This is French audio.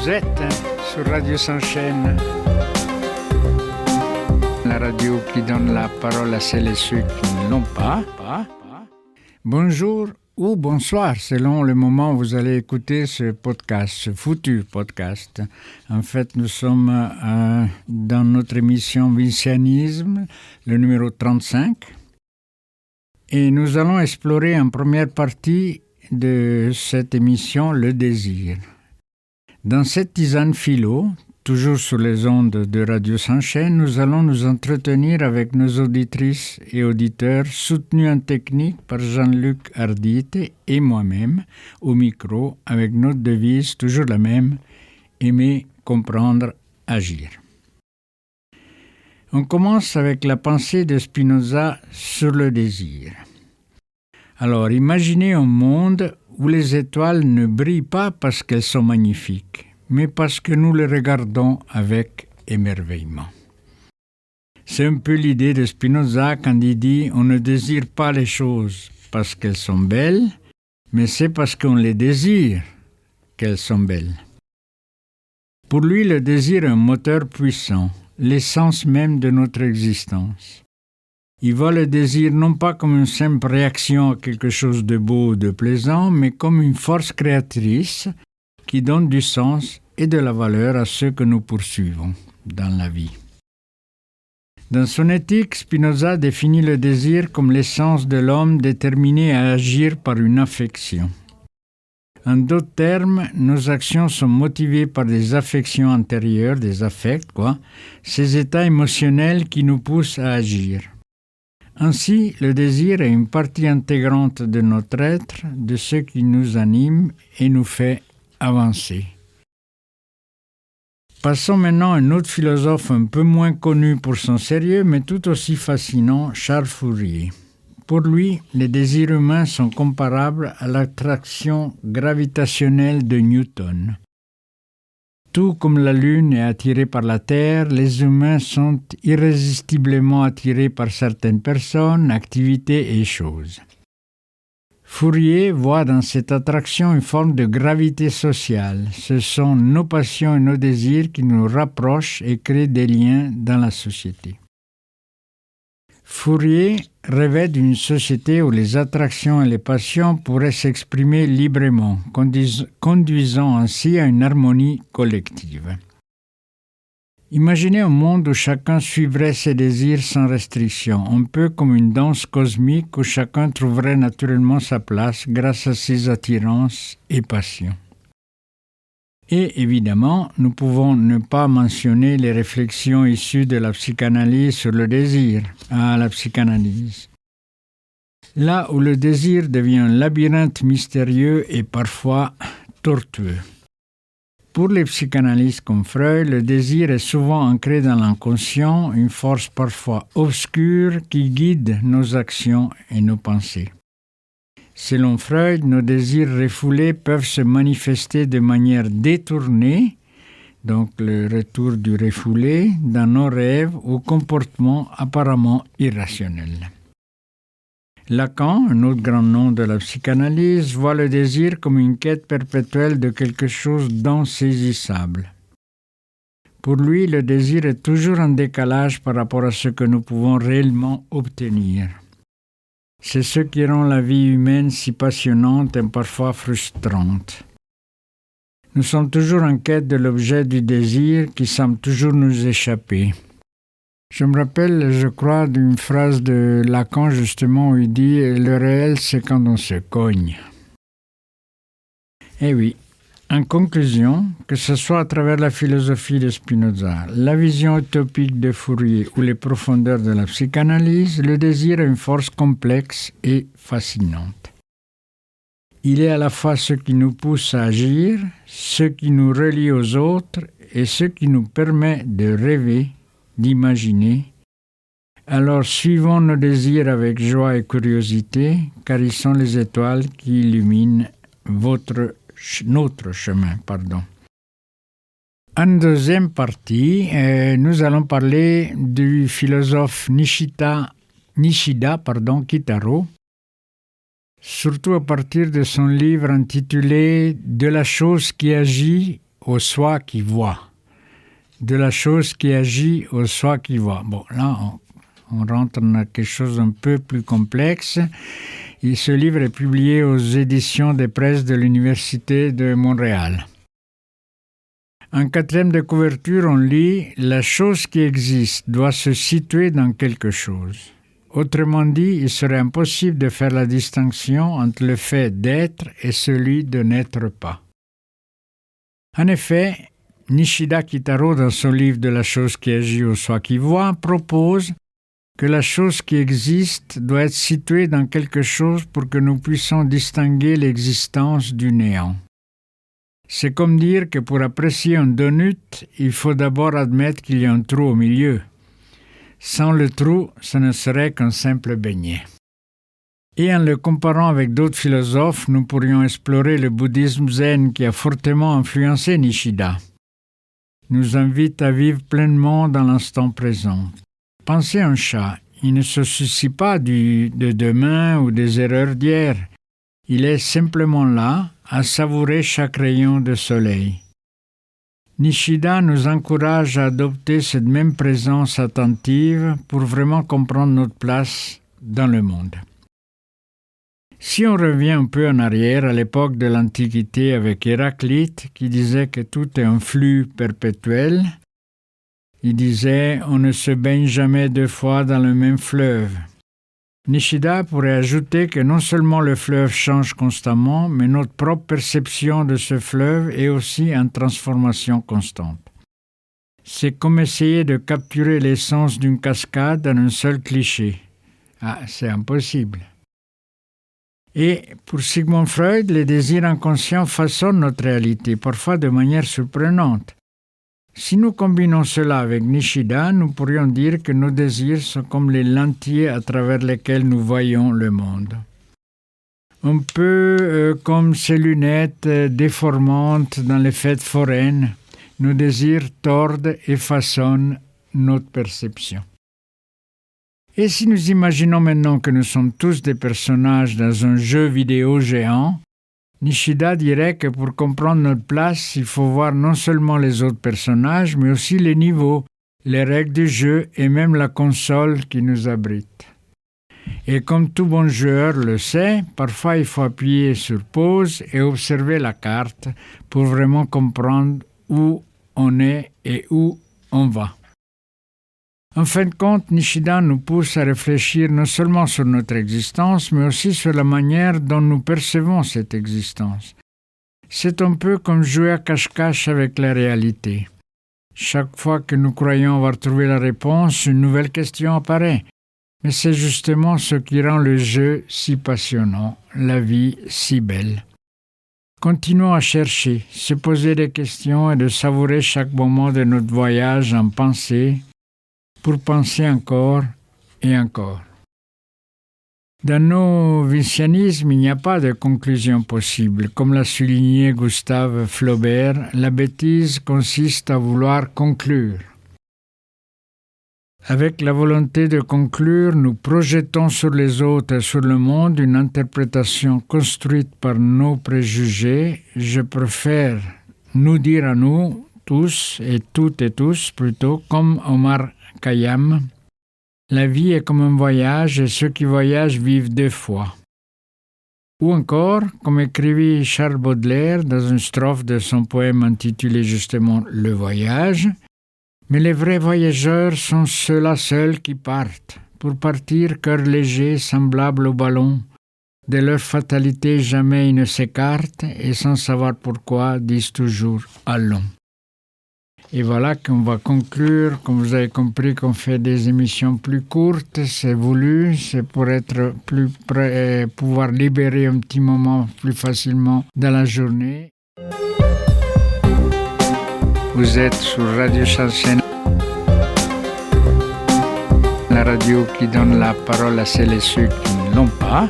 Vous êtes sur Radio S'enchaîne, la radio qui donne la parole à celles et ceux qui ne l'ont pas. Bonjour ou bonsoir, selon le moment où vous allez écouter ce podcast, ce futur podcast. En fait, nous sommes dans notre émission Vincianisme, le numéro 35. Et nous allons explorer en première partie de cette émission le désir. Dans cette tisane philo, toujours sur les ondes de Radio S'enchaîne, nous allons nous entretenir avec nos auditrices et auditeurs soutenus en technique par Jean-Luc Ardite et moi-même au micro avec notre devise toujours la même, aimer, comprendre, agir. On commence avec la pensée de Spinoza sur le désir. Alors, imaginez un monde où les étoiles ne brillent pas parce qu'elles sont magnifiques, mais parce que nous les regardons avec émerveillement. C'est un peu l'idée de Spinoza quand il dit « On ne désire pas les choses parce qu'elles sont belles, mais c'est parce qu'on les désire qu'elles sont belles. » Pour lui, le désir est un moteur puissant, l'essence même de notre existence. Il voit le désir non pas comme une simple réaction à quelque chose de beau ou de plaisant, mais comme une force créatrice qui donne du sens et de la valeur à ce que nous poursuivons dans la vie. Dans son éthique, Spinoza définit le désir comme l'essence de l'homme déterminé à agir par une affection. En d'autres termes, nos actions sont motivées par des affections antérieures, des affects, ces états émotionnels qui nous poussent à agir. Ainsi, le désir est une partie intégrante de notre être, de ce qui nous anime et nous fait avancer. Passons maintenant à un autre philosophe un peu moins connu pour son sérieux, mais tout aussi fascinant, Charles Fourier. Pour lui, les désirs humains sont comparables à l'attraction gravitationnelle de Newton. Tout comme la Lune est attirée par la Terre, les humains sont irrésistiblement attirés par certaines personnes, activités et choses. Fourier voit dans cette attraction une forme de gravité sociale. Ce sont nos passions et nos désirs qui nous rapprochent et créent des liens dans la société. Fourier rêvait d'une société où les attractions et les passions pourraient s'exprimer librement, conduisant ainsi à une harmonie collective. Imaginez un monde où chacun suivrait ses désirs sans restriction, un peu comme une danse cosmique où chacun trouverait naturellement sa place grâce à ses attirances et passions. Et évidemment, nous pouvons ne pas mentionner les réflexions issues de la psychanalyse sur le désir, la psychanalyse. Là où le désir devient un labyrinthe mystérieux et parfois tortueux. Pour les psychanalystes comme Freud, le désir est souvent ancré dans l'inconscient, une force parfois obscure qui guide nos actions et nos pensées. Selon Freud, nos désirs refoulés peuvent se manifester de manière détournée, donc le retour du refoulé, dans nos rêves ou comportements apparemment irrationnels. Lacan, un autre grand nom de la psychanalyse, voit le désir comme une quête perpétuelle de quelque chose d'insaisissable. Pour lui, le désir est toujours en décalage par rapport à ce que nous pouvons réellement obtenir. C'est ce qui rend la vie humaine si passionnante et parfois frustrante. Nous sommes toujours en quête de l'objet du désir qui semble toujours nous échapper. Je me rappelle, je crois, d'une phrase de Lacan justement où il dit « Le réel, c'est quand on se cogne ». Eh oui, en conclusion, que ce soit à travers la philosophie de Spinoza, la vision utopique de Fourier ou les profondeurs de la psychanalyse, le désir est une force complexe et fascinante. Il est à la fois ce qui nous pousse à agir, ce qui nous relie aux autres et ce qui nous permet de rêver, d'imaginer. Alors suivons nos désirs avec joie et curiosité, car ils sont les étoiles qui illuminent notre chemin. En deuxième partie, nous allons parler du philosophe Nishida Kitaro, surtout à partir de son livre intitulé « De la chose qui agit au soi qui voit. De la chose qui agit au soi qui voit. Bon, là, on rentre dans quelque chose d'un peu plus complexe. Et ce livre est publié aux éditions des presses de l'Université de Montréal. En 4e de couverture, on lit « La chose qui existe doit se situer dans quelque chose ». Autrement dit, il serait impossible de faire la distinction entre le fait d'être et celui de n'être pas. En effet, Nishida Kitaro, dans son livre « De la chose qui agit au soi qui voit », propose que la chose qui existe doit être située dans quelque chose pour que nous puissions distinguer l'existence du néant. C'est comme dire que pour apprécier un donut, il faut d'abord admettre qu'il y a un trou au milieu. Sans le trou, ce ne serait qu'un simple beignet. Et en le comparant avec d'autres philosophes, nous pourrions explorer le bouddhisme zen qui a fortement influencé Nishida. Nous invite à vivre pleinement dans l'instant présent. Pensez à un chat, il ne se soucie pas de demain ou des erreurs d'hier. Il est simplement là, à savourer chaque rayon de soleil. Nishida nous encourage à adopter cette même présence attentive pour vraiment comprendre notre place dans le monde. Si on revient un peu en arrière à l'époque de l'Antiquité avec Héraclite qui disait que tout est un flux perpétuel, il disait « on ne se baigne jamais 2 fois dans le même fleuve ». Nishida pourrait ajouter que non seulement le fleuve change constamment, mais notre propre perception de ce fleuve est aussi en transformation constante. C'est comme essayer de capturer l'essence d'une cascade dans un seul cliché. Ah, c'est impossible. Et pour Sigmund Freud, les désirs inconscients façonnent notre réalité, parfois de manière surprenante. Si nous combinons cela avec Nishida, nous pourrions dire que nos désirs sont comme les lentilles à travers lesquelles nous voyons le monde. Un peu comme ces lunettes déformantes dans les fêtes foraines, nos désirs tordent et façonnent notre perception. Et si nous imaginons maintenant que nous sommes tous des personnages dans un jeu vidéo géant, Nishida dirait que pour comprendre notre place, il faut voir non seulement les autres personnages, mais aussi les niveaux, les règles du jeu et même la console qui nous abrite. Et comme tout bon joueur le sait, parfois il faut appuyer sur pause et observer la carte pour vraiment comprendre où on est et où on va. En fin de compte, Nishida nous pousse à réfléchir non seulement sur notre existence, mais aussi sur la manière dont nous percevons cette existence. C'est un peu comme jouer à cache-cache avec la réalité. Chaque fois que nous croyons avoir trouvé la réponse, une nouvelle question apparaît. Mais c'est justement ce qui rend le jeu si passionnant, la vie si belle. Continuons à chercher, se poser des questions et de savourer chaque moment de notre voyage en pensée, pour penser encore et encore. Dans nos vincianismes, il n'y a pas de conclusion possible. Comme l'a souligné Gustave Flaubert, la bêtise consiste à vouloir conclure. Avec la volonté de conclure, nous projetons sur les autres et sur le monde une interprétation construite par nos préjugés. Je préfère nous dire à nous, tous et toutes et tous, plutôt, comme Omar Khayyam, la vie est comme un voyage et ceux qui voyagent vivent 2 fois. Ou encore, comme écrivit Charles Baudelaire dans une strophe de son poème intitulé justement « Le voyage », mais les vrais voyageurs sont ceux-là seuls qui partent, pour partir cœur léger, semblable au ballon. De leur fatalité jamais ils ne s'écartent et sans savoir pourquoi disent toujours « allons ». Et voilà qu'on va conclure. Comme vous avez compris qu'on fait des émissions plus courtes, c'est voulu, c'est pour être plus près, pouvoir libérer un petit moment plus facilement dans la journée. Vous êtes sur Radio Shalcena, la radio qui donne la parole à celles et ceux qui ne l'ont pas.